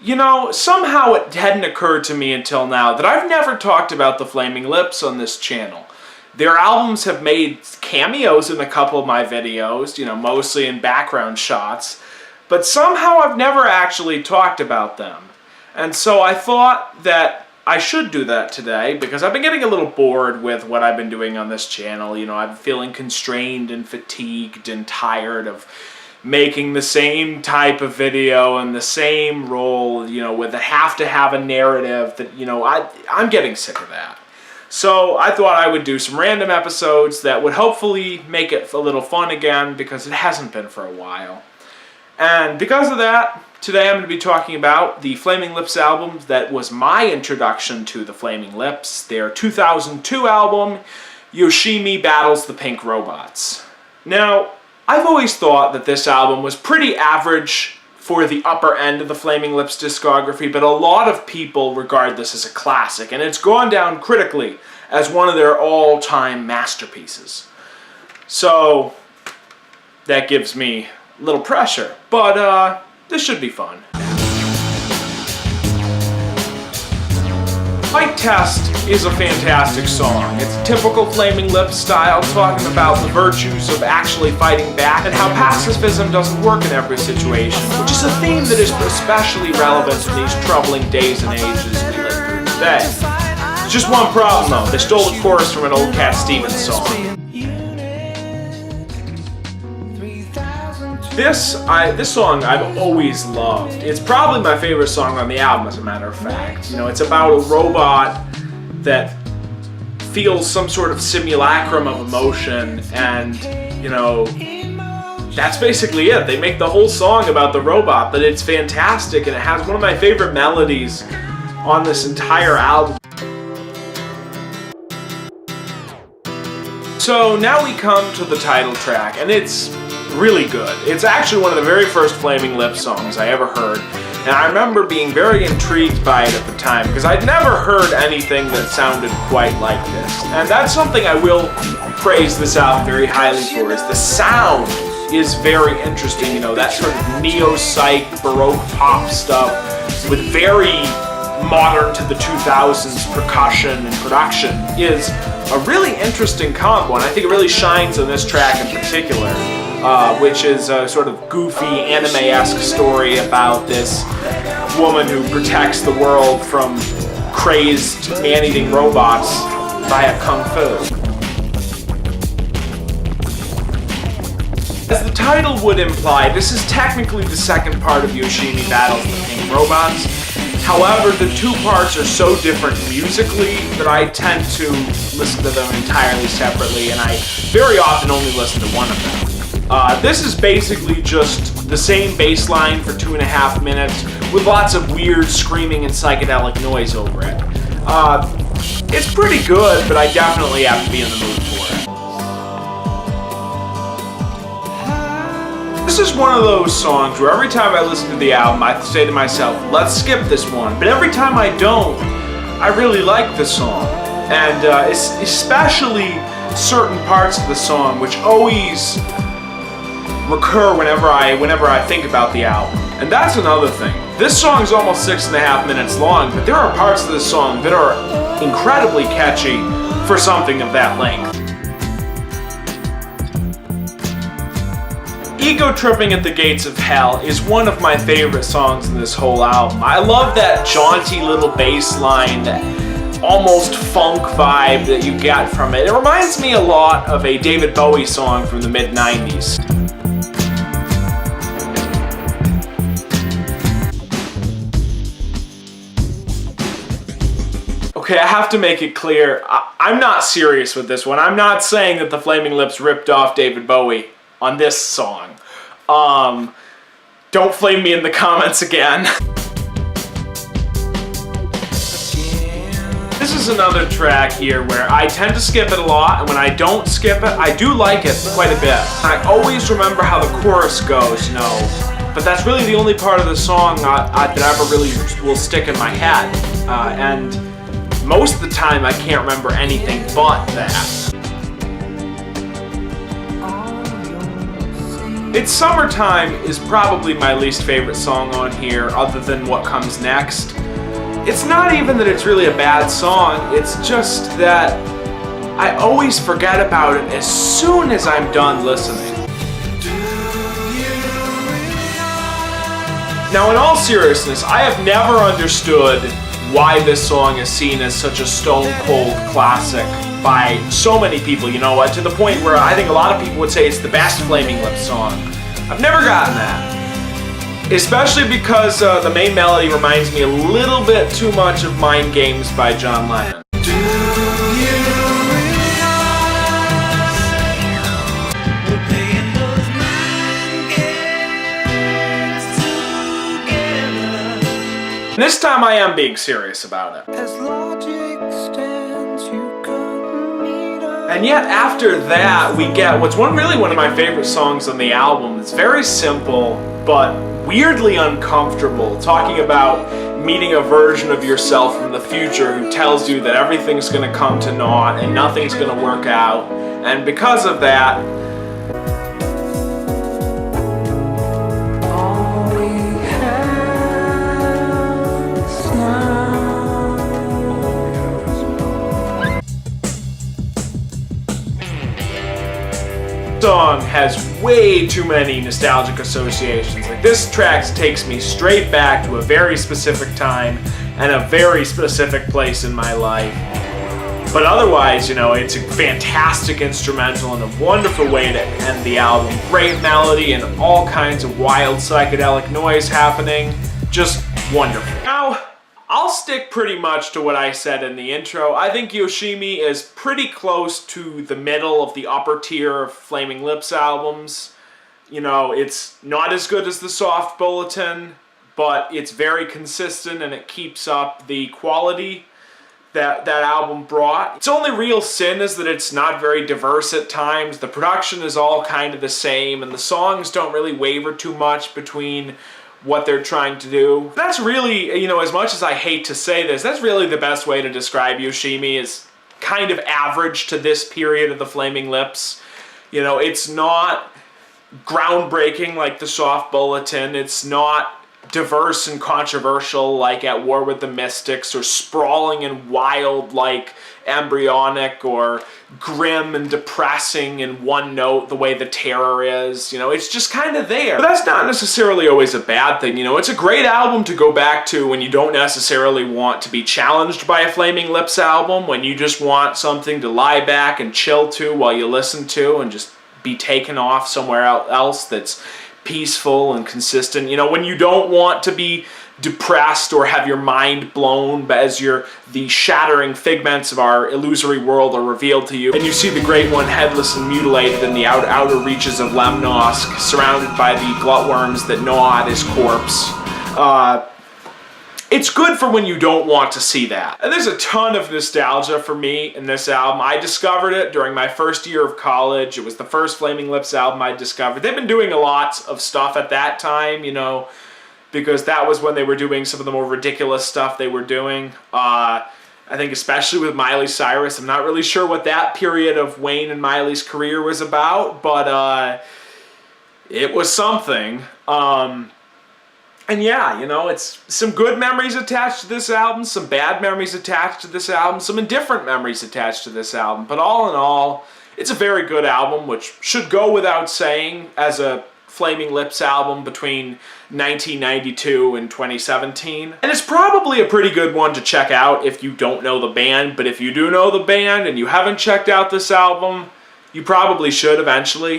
You know, somehow it hadn't occurred to me until now that I've never talked about the Flaming Lips on this channel. Their albums have made cameos in a couple of my videos, you know, mostly in background shots, but somehow I've never actually talked about them. And so I thought that I should do that today because I've been getting a little bored with what I've been doing on this channel. You know, I'm feeling constrained and fatigued and tired of making the same type of video and the same role, you know, with have to have a narrative that, you know, I'm getting sick of that. So I thought I would do some random episodes that would hopefully make it a little fun again because it hasn't been for a while. And because of that, today I'm going to be talking about the Flaming Lips album that was my introduction to the Flaming Lips, their 2002 album, Yoshimi Battles the Pink Robots. Now, I've always thought that this album was pretty average for the upper end of the Flaming Lips discography, but a lot of people regard this as a classic, and it's gone down critically as one of their all-time masterpieces. So, that gives me a little pressure, but this should be fun. Fight Test is a fantastic song. It's typical Flaming Lips style, talking about the virtues of actually fighting back and how pacifism doesn't work in every situation, which is a theme that is especially relevant in these troubling days and ages we live through today. There's just one problem though, they stole the chorus from an old Cat Stevens song. This song I've always loved. It's probably my favorite song on the album, as a matter of fact. You know, it's about a robot that feels some sort of simulacrum of emotion, and, you know, that's basically it. They make the whole song about the robot, but it's fantastic, and it has one of my favorite melodies on this entire album. So now we come to the title track, and it's really good. It's actually one of the very first Flaming Lips songs I ever heard, and I remember being very intrigued by it at the time because I'd never heard anything that sounded quite like this. And that's something I will praise this album very highly for, is the sound is very interesting. You know, that sort of neo-psych, baroque pop stuff with very modern to the 2000s percussion and production is a really interesting combo, and I think it really shines on this track in particular. Which is a sort of goofy anime-esque story about this woman who protects the world from crazed man-eating robots via kung fu. As the title would imply, this is technically the second part of Yoshimi Battles the Pink Robots. However, the two parts are so different musically that I tend to listen to them entirely separately, and I very often only listen to one of them. This is basically just the same bass line for 2.5 minutes with lots of weird screaming and psychedelic noise over it. It's pretty good, but I definitely have to be in the mood for it. This is one of those songs where every time I listen to the album, I say to myself, let's skip this one. But every time I don't, I really like the song. And especially certain parts of the song, which always recur whenever I think about the album. And that's another thing. This song is almost 6.5 minutes long, but there are parts of this song that are incredibly catchy for something of that length. Ego Tripping at the Gates of Hell is one of my favorite songs in this whole album. I love that jaunty little bass line, that almost funk vibe that you get from it. It reminds me a lot of a David Bowie song from the mid-90s. Okay, I have to make it clear, I'm not serious with this one. I'm not saying that the Flaming Lips ripped off David Bowie on this song. Don't flame me in the comments again. This is another track here where I tend to skip it a lot, and when I don't skip it, I do like it quite a bit. I always remember how the chorus goes, you know, but that's really the only part of the song that ever really will stick in my head. And most of the time I can't remember anything but that. It's Summertime is probably my least favorite song on here, other than What Comes Next. It's not even that it's really a bad song, it's just that I always forget about it as soon as I'm done listening. Now, in all seriousness, I have never understood why this song is seen as such a stone-cold classic by so many people, you know what, to the point where I think a lot of people would say it's the best Flaming Lips song. I've never gotten that. Especially because the main melody reminds me a little bit too much of Mind Games by John Lennon. This time I am being serious about it. And yet after that we get what's really one of my favorite songs on the album. It's very simple but weirdly uncomfortable, talking about meeting a version of yourself from the future who tells you that everything's gonna come to naught and nothing's gonna work out. And because of that, song has way too many nostalgic associations. Like, this track takes me straight back to a very specific time and a very specific place in my life. But otherwise, you know, it's a fantastic instrumental and a wonderful way to end the album. Great melody and all kinds of wild psychedelic noise happening. Just wonderful. Now, I'll stick pretty much to what I said in the intro. I think Yoshimi is pretty close to the middle of the upper tier of Flaming Lips albums. You know, it's not as good as the Soft Bulletin, but it's very consistent and it keeps up the quality that album brought. Its only real sin is that it's not very diverse at times. The production is all kind of the same, and the songs don't really waver too much between what they're trying to do. That's really, you know, as much as I hate to say this, that's really the best way to describe Yoshimi, is kind of average to this period of the Flaming Lips. You know, it's not groundbreaking like the Soft Bulletin, it's not diverse and controversial like At War with the Mystics, or sprawling and wild like Embryonic, or grim and depressing in one note the way The Terror is. You know, it's just kind of there. But that's not necessarily always a bad thing. You know, it's a great album to go back to when you don't necessarily want to be challenged by a Flaming Lips album, when you just want something to lie back and chill to while you listen to and just be taken off somewhere else that's peaceful and consistent. You know, when you don't want to be depressed or have your mind blown but as the shattering figments of our illusory world are revealed to you, and you see the Great One headless and mutilated in the outer reaches of Lemnos, surrounded by the glutworms that gnaw at his corpse. It's good for when you don't want to see that. And there's a ton of nostalgia for me in this album. I discovered it during my first year of college. It was the first Flaming Lips album I discovered. They've been doing a lot of stuff at that time, you know, because that was when they were doing some of the more ridiculous stuff they were doing. I think especially with Miley Cyrus. I'm not really sure what that period of Wayne and Miley's career was about, but it was something. And yeah, you know, it's some good memories attached to this album, some bad memories attached to this album, some indifferent memories attached to this album. But all in all, it's a very good album, which should go without saying as a Flaming Lips album between 1992 and 2017. And it's probably a pretty good one to check out if you don't know the band, but if you do know the band and you haven't checked out this album, you probably should eventually.